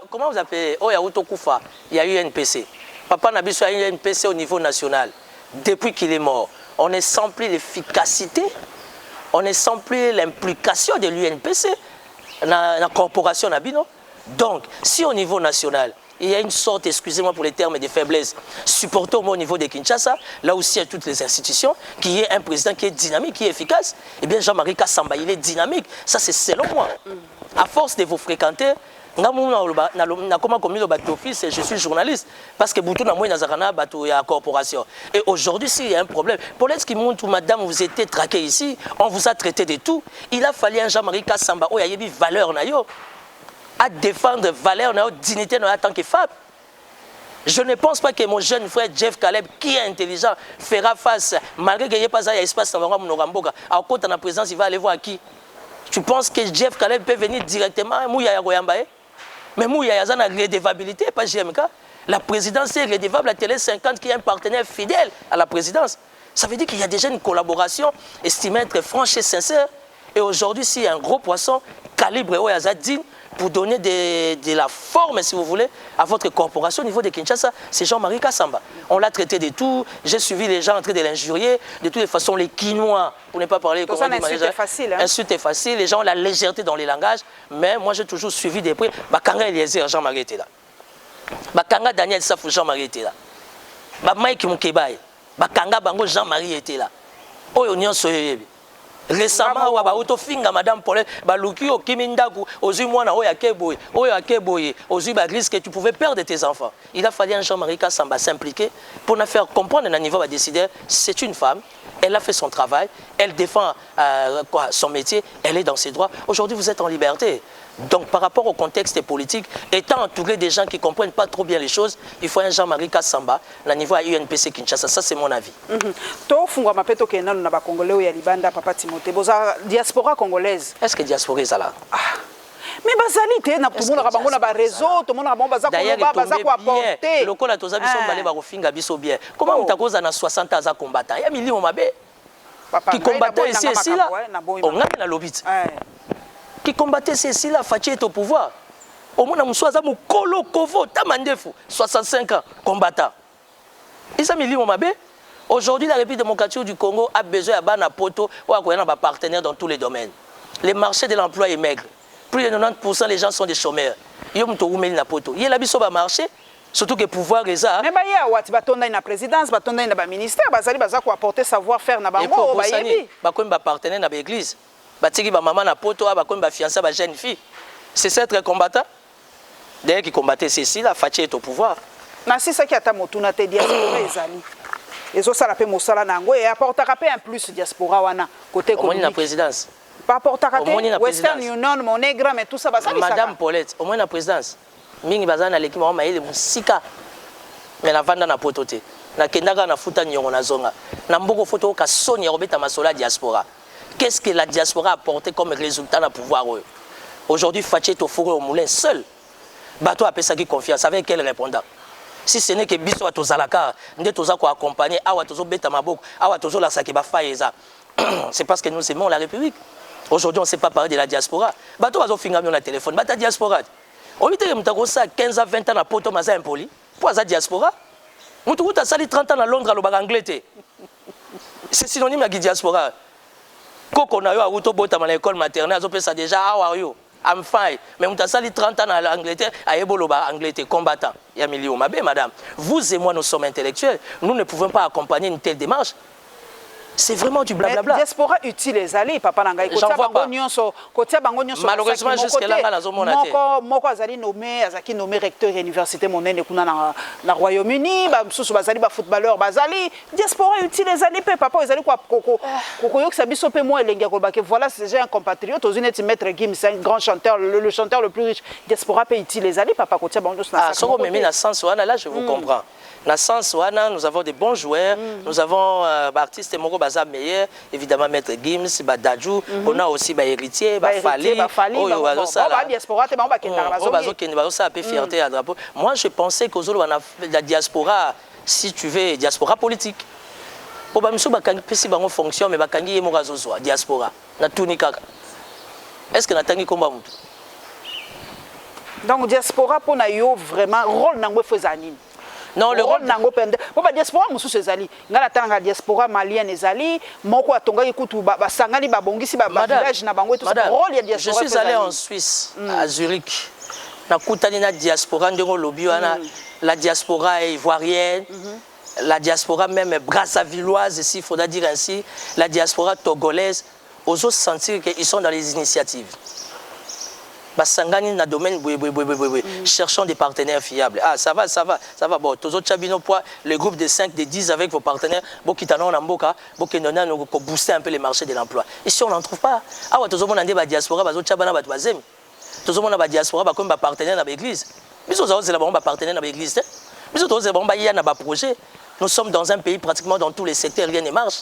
comment vous appelez? Oh, il y a Autokoufa, il y a eu UNPC. Papa Nabiso a eu UNPC au niveau national. Depuis qu'il est mort, on est sans plus l'efficacité, on est sans plus l'implication de l'UNPC dans la corporation Nabino. Donc, si au niveau national, il y a une sorte, excusez-moi pour les termes de faiblesse, supportée au niveau de Kinshasa, là aussi il y a toutes les institutions, qu'il y ait un président qui est dynamique, qui est efficace. Eh bien Jean-Marie Kassamba, il est dynamique. Ça c'est selon moi. À force de vous fréquenter, je suis journaliste parce que beaucoup de la corporation. Et aujourd'hui, s'il y a un problème, pour l'être qui montre, madame, vous étiez traqué ici, on vous a traité de tout. Il a fallu un Jean-Marie Kassamba, il y a des valeurs à défendre valeurs, dignité en tant que femme. Je ne pense pas que mon jeune frère Jeff Caleb, qui est intelligent, fera face, malgré qu'il n'y ait pas d'espace dans à côté de la présence, il va aller voir qui. Tu penses que Jeff Caleb peut venir directement à Mouya Royambaye? Mais Mouya y a une redevabilité, pas GMK. La présidence est redevable à Télé 50 qui est un partenaire fidèle à la présidence. Ça veut dire qu'il y a déjà une collaboration estimée être franche et sincère. Et aujourd'hui, s'il y a un gros poisson, calibre Oyazadine, pour donner de la forme, si vous voulez, à votre corporation au niveau de Kinshasa, c'est Jean-Marie Kassamba. On l'a traité de tout. J'ai suivi les gens en train de l'injurier. De toutes les façons, les Quinois, pour ne pas parler comme l'insulte est facile. L'insulte est facile. Les gens ont la légèreté dans les langages. Mais moi, j'ai toujours suivi des prix. Bakanga Eliezer, Jean-Marie était là. Bakanga Daniel Safou, Jean-Marie était là. Mike Moukebaye, Bakanga Bango, Jean-Marie était là. Oyo Soyebi. Récemment, Finga, Madame Paulette, Baluki, Kimindaku, Ozumwana, Oyakeboy, Oyakeboy, Ozubaglis, que tu pouvais perdre tes enfants. Il a fallu un Jean-Marie Kassamba s'impliquer pour nous faire comprendre à un niveau de décider, c'est une femme, elle a fait son travail, elle défend son métier, elle est dans ses droits. Aujourd'hui, vous êtes en liberté. Donc, par rapport au contexte politique, étant entouré des gens qui ne comprennent pas trop bien les choses, il faut un Jean-Marie Kassamba, au niveau à UNPC Kinshasa. Ça, c'est mon avis. Diaspora congolaise. Est-ce que diaspora est là? Mais bazali te na tout le monde na réseau, tout le monde baza ko apporter. Le kola toza biso balé ba kofinga biso bien. Comment mutakoza na 60 ans combattant? Il y a millions mabé. Qui combattait ici et là. On a na lobit. Qui combattait ici là, Fachi est au pouvoir. Au moins na msoaza mu kolo kovo tamandefu 65 ans combattant. Ils a millions mabé. Aujourd'hui, la République démocratique du Congo a besoin d'un poto ou d'un partenaire dans tous les domaines. Le marché de l'emploi est maigre. Plus de 90% des gens sont des chômeurs. Il y a un marché, surtout que le pouvoir est là. Mais il y a une présidence, il y a un ministère, il y a apporter savoir-faire dans le Congo. Il y a un partenaire dans l'église. Il y a un maman na poto, il y a fiancé à jeune fille. C'est ça être combattant. D'ailleurs, qui combattait ceci, la Fachi est au pouvoir. C'est ça qui a été motouna te diaspora ezali. Et ça la paix mosala nango et apportera un plus diaspora wana côté économique. La présidence. Pas apportera Western Union, Monègre, mais tout ça va ça. Madame Paulette, au moins la présidence. Mingi bazana l'équipe on maïle musika. Mais la vanda na pototé. Na kendaka na futa nyongo na zonga. Na mboko photo ka Sonia Robeta Masola diaspora. Qu'est-ce que la diaspora a apporté comme résultat na pouvoir aujourd'hui Fachi est au four au moulin seul. Bato a pesaki confiance avec quel répondant? Si ce n'est que biso à tozalaka, nous toza ko accompagner awa tozo beta maboko, awa tozo la sakiba faeza. C'est parce que nous aimons la République. Aujourd'hui, on ne sait pas parler de la diaspora. Bato bazo finga mi na téléphone, bata diaspora. On dit que mutako ça 15 à 20 ans na poto maza impoli. Pour ça diaspora. Mutu ta sali 30 ans à Londres lo Anglais. C'est synonyme de diaspora. Koko na yo a uto bota na école maternelle, azo pesa déjà how are you? I'm fine. Mais on a sali 30 ans en Angleterre, à Eboloba, Angleterre, combattant. Il y a millions. Madame, vous et moi, nous sommes intellectuels. Nous ne pouvons pas accompagner une telle démarche. C'est vraiment du blablabla. Diaspora utile les alliés, papa Nangaï. J'en vois pas. Malheureusement, jusque-là, Moko Azali nommé, Azaki nommé recteur de l'université Monene Kuna na Royaume-Uni, Soussou Bazali, footballeur Bazali. Diaspora utile les alliés, papa, Azali quoi, Koko Yok Sabiso pe moi, Elenga Kolbake. Voilà, c'est déjà un compatriote. Aux unes, Maître Gims, c'est un grand chanteur, le chanteur le plus riche. Diaspora peut utile les alliés, papa, Kotia Bandos. Ah, Soro Memi, na sens là, je vous comprends. Dans le sens où nous avons des bons joueurs, nous avons artistes Moko Baza meilleur, évidemment Maître Gims, Dadjou, on a aussi héritier, Fali, moi je pensais qu'aujourd'hui la diaspora, si tu veux, diaspora politique. Fonction, mais diaspora. Est-ce que Natani Komba Moutou? Donc diaspora pour nayo vraiment rôle nango fezanine. Non, le rôle nango pende. Pour la diaspora musu sezali. Ngala tanga diaspora malienne ezali, moko atonga ikutu ba sangani ba bongisi ba village na bango tout ça. Rôle ya diaspora. Je suis allé en Suisse, à Zurich. na kutani na diaspora ndongo lobi wana la diaspora ivoirienne la diaspora même brassavilloise s'il faudra dire ainsi la diaspora togolaise aux autres sentir qu'ils sont dans les initiatives. Basangani na domaine cherchons des partenaires fiables. Ah ça va bon tous autres chabino poids le groupe de 5 de 10 avec vos partenaires bokitano na mboka bokenona no ko booster un peu les marchés de l'emploi. Ici on n'en trouve pas. Ah wa tozo mona ndé ba diaspora bazo chabana ba bazem. Tozo mona ba diaspora ba comme ba partenaire na ba église. Biso za ozela ba partenaire na ba église. Biso tozo ba ya na ba projet. Nous sommes dans un pays pratiquement dans tous les secteurs rien ne marche.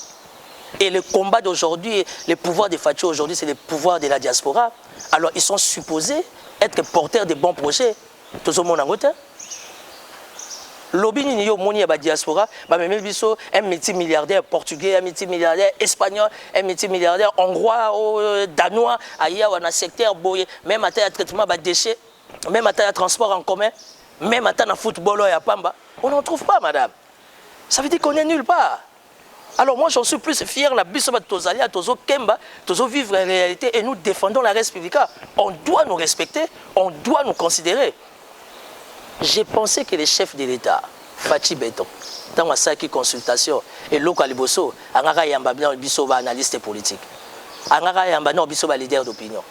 Et le combat d'aujourd'hui, le pouvoir des Fachi aujourd'hui, c'est le pouvoir de la diaspora. Alors ils sont supposés être porteurs de bons projets. Tout le monde en côté. Lobby ni yo moni ba diaspora, ba même biso un multimilliardaire portugais, un multimilliardaire espagnol, un multimilliardaire hongrois, danois, ailleurs dans secteur boye, même à taille traitement ba déchets, même à taille transport en commun, même à taille football ya pamba. On n'en trouve pas madame. Ça veut dire qu'on est nulle part. Alors moi j'en suis plus fier, la bisoba tozalia, tozo kemba, tozo vivre en réalité et nous défendons la République. On doit nous respecter, on doit nous considérer. J'ai pensé que les chefs de l'État, Fachi Beton, dans ma salle consultation, et Loko Aliboso, Angara Yamba bisoba analyste politique, Angara Yamba non bisoba leader d'opinion.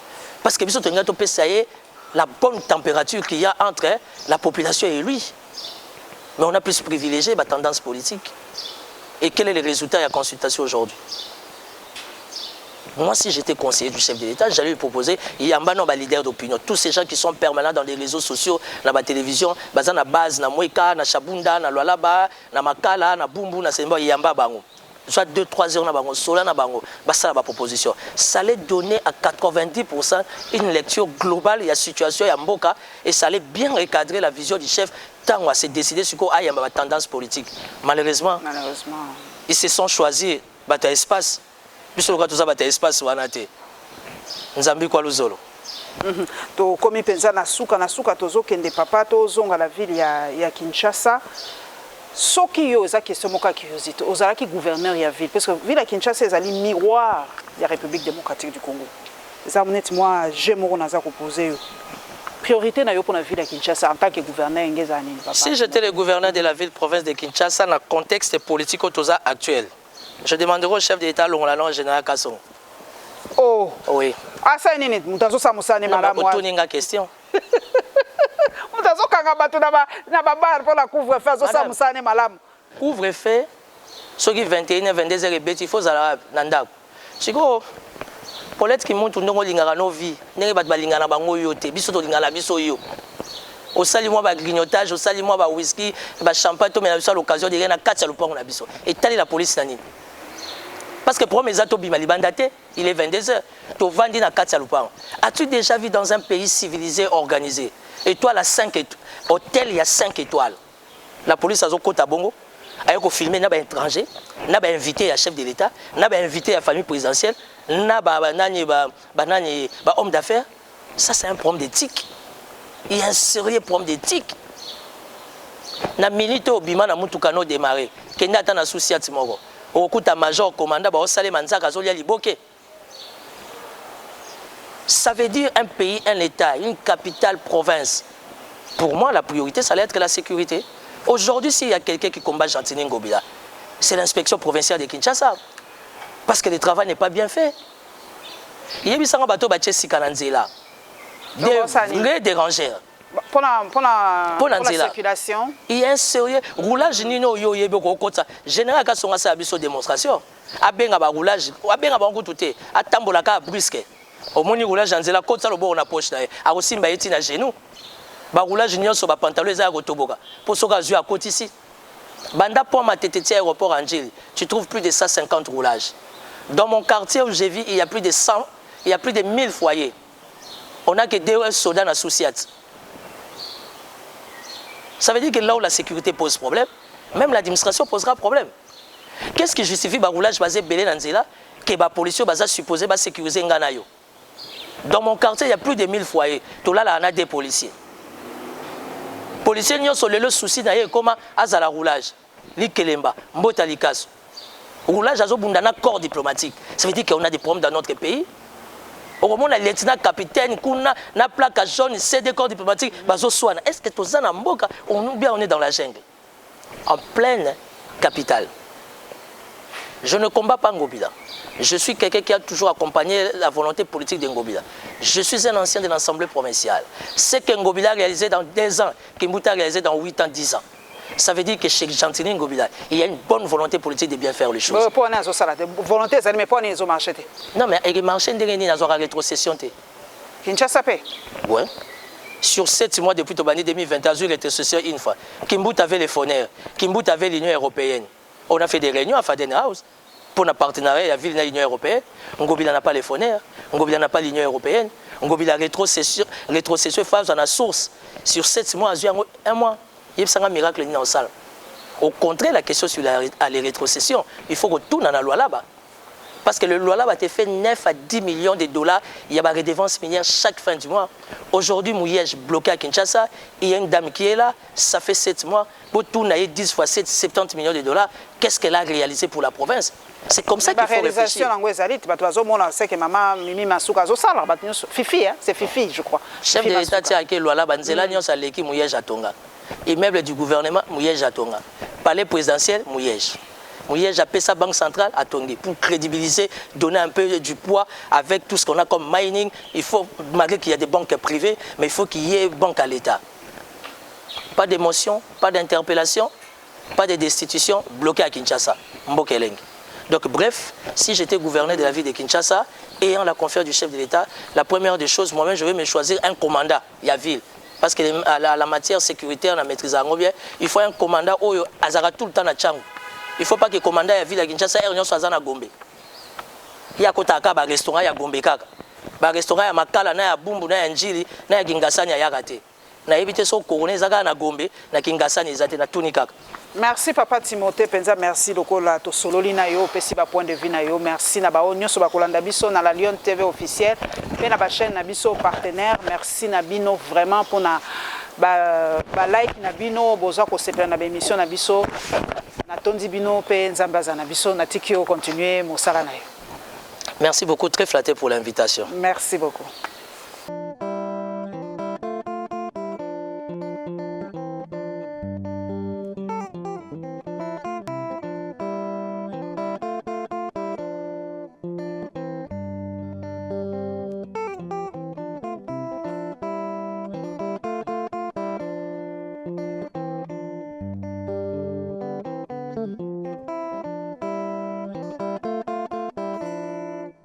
Parce que biso tenga to pesaye la bonne température qu'il y a entre la population et lui. Mais on a plus privilégié la tendance politique. Et quel est le résultat de la consultation aujourd'hui? Moi, si j'étais conseiller du chef de l'État, j'allais lui proposer, il y a un leader d'opinion. Tous ces gens qui sont permanents dans les réseaux sociaux, dans la télévision, dans la base, dans Moïka, dans Chabunda, dans Lualaba, dans Makala, dans Bumbu, dans Semba, il y a un bango. Soit 2-3 heures dans bango, sola dans bango, ça la proposition. Ça allait donner à 90% une lecture globale de la situation à Mboka et ça allait bien recadrer la vision du chef. Tant on s'est décidé sur quoi il y a une tendance politique. Malheureusement, ils se sont choisis battre espace. Puisque le tout ça battre espace wanate. Nzambi kwa luzolo. To komi penza na suka tozo kende papa to zonga la ville ya Kinshasa. Soki yo za question moka curiosité. Ozala ki gouverneur ya ville parce que ville ya Kinshasa ezali miroir de la République démocratique du Congo. Ça honnête moi j'aime naza ko poser priorité na yo pour la ville de Kinshasa en tant que gouverneur ngezani papa. Si j'étais le gouverneur de la ville province de Kinshasa dans le contexte politique actuel, je demanderais au chef de l'État le général Kasson. Oh oui. Ah ça nini mutazo sa musane malamu. Non, autoninga question. Mutazo kanga bato na ba bar pour la couvre-feu zo sa musane malamu. Couvre-feu ce qui 21 22 heures et il faut ça nanda. Chiko Paulette qui monte ndongo lingaka no vie ndenge bat balingana bango yo te biso to lingana biso yo au sali moi ba grignotage au sali moi ba whisky ba champagne to mais à l'occasion de rien à 4 salopons na biso et tali la police nani parce que pour mes ato bima libandate il est 22h to vandi na 4 salopons. As-tu déjà vu dans un pays civilisé organisé étoile à 5 hôtel il y a 5 étoiles la police a zo kota bongo ayoko filmer na ba étranger na ba invité à chef de l'État na ba invité à famille présidentielle na ba homme d'affaires, ça c'est un problème d'éthique. Il y a un sérieux problème d'éthique. Na milité au bima na mutukano démarré. Kenda ta na souci atimoko. Okuta major commandant ba osale manzaka zolia liboke. Ça veut dire un pays, un État, une capitale, province. Pour moi, la priorité, ça va être la sécurité. Aujourd'hui, s'il y a quelqu'un qui combat Gentini Ngobila, c'est l'inspection provinciale de Kinshasa. Parce que le travail n'est pas bien fait. Il y a un bateau qui est des dérangeurs. Pour la circulation. Il y a un sérieux roulage. Général, quand on a une démonstration, il y a un roulage. Il y a un brusque. Au moins, roulage dans la côte, on a poche. Il y a aussi un genou. Le roulage, il y a un pantalon. Pour ce cas, il y a un côté ici. Banda pour ma tétété aéroport Angéli, tu trouves plus de 150 roulages. Dans mon quartier où j'ai vu, il y a plus de 100, il y a plus de 1000 foyers. On n'a que 2 soldats associés. Ça veut dire que là où la sécurité pose problème, même l'administration posera problème. Qu'est-ce qui justifie le roulage basé belé dans Zela que la police est supposée sécuriser Nganayo? Dans mon quartier, il y a plus de 1000 foyers. Tout là, il y a des policiers. Les policiers n'ont pas le souci d'ailleurs comment azala roulage. Likelemba, mbota likaso. Roulage à un corps diplomatique. Ça veut dire qu'on a des problèmes dans notre pays. Au moment où lieutenant capitaine, kuna na plaque jaune, CD corps diplomatique, bazoswana. Est-ce que tous en mboka, on est dans la jungle, en pleine capitale. Je ne combats pas Ngobila. Je suis quelqu'un qui a toujours accompagné la volonté politique de Ngobila. Je suis un ancien de l'Assemblée provinciale. Ce que Ngobila a réalisé dans 10 ans, Kimbuta a réalisé dans 8 ans, 10 ans. Ça veut dire que chez Gentili Ngobila, il y a une bonne volonté politique de bien faire les choses. Volonté, mais pas les marché. Non, mais il marché de la rétrocession. Kinshasa paie. Oui. Sur 7 mois depuis Tobani 2021, il était rétrocession une fois. Kimbuta avait les fondaires, Kimbuta avait l'Union européenne. On a fait des réunions à Faden House pour un partenariat avec l'Union européenne. Ngobila n'a pas les fondaires, Ngobila n'a pas l'Union européenne. Ngobila rétrocession phase à la source. Sur 7 mois, un mois. Il y a un miracle dans la salle. Au contraire, la question sur la rétrocession, il faut que tout dans la loi là-bas. Parce que le loi là-bas a fait 9 à 10 millions de dollars. Il y a des redevances minières chaque fin du mois. Aujourd'hui, Mouyège bloqué à Kinshasa. Il y a une dame qui est là. Ça fait 7 mois. Pour tout, on a 10 fois 7, 70 millions de dollars. Qu'est-ce qu'elle a réalisé pour la province? C'est comme ça qu'il faut réfléchir. C'est que maman Mimi Masuka Fifi, c'est Fifi, je crois. Chef de l'État tient à loi là-bas. Nzela Nyos Aleki Mouyège à Tonga. Immeuble du gouvernement, Mouyège à Tonga. Palais présidentiel, Mouyège. Mouyège a payé sa banque centrale à Tonga pour crédibiliser, donner un peu du poids avec tout ce qu'on a comme mining. Il faut, malgré qu'il y a des banques privées, mais il faut qu'il y ait une banque à l'État. Pas d'émotion, pas d'interpellation, pas de destitution, bloqué à Kinshasa, Mbokeleng. Donc bref, si j'étais gouverneur de la ville de Kinshasa, ayant la confiance du chef de l'État, la première des choses, moi-même, je vais me choisir un commandant, il y a ville. Parce que la matière sécuritaire, on a maîtrisé bien, il faut un commandant où il y a tout le temps à Tchangou. Il ne faut pas que le commandant de la ville de Kinshasa soit à Gombe. Il y a un restaurant à Gombe. Un restaurant à Makala, à Bumbu, à Njili, à Kingasani, à Yagate. Na évité so couronné zaga na Gombe na Kingasani zate na Tunikaka. Merci papa Timothée Penza, merci lokola to sololi na yo pesi ba point de vue na yo, merci na ba onyoso ba kolanda biso na la Lyon TV officielle pe na ba chaîne na biso partenaire, merci na bino vraiment pour na ba like na bino boza ko sepela na ba émission na biso na tondi bino pe nzambaza na biso na tikio continuer mosala na yo. Merci beaucoup, très flatté pour l'invitation. Merci beaucoup.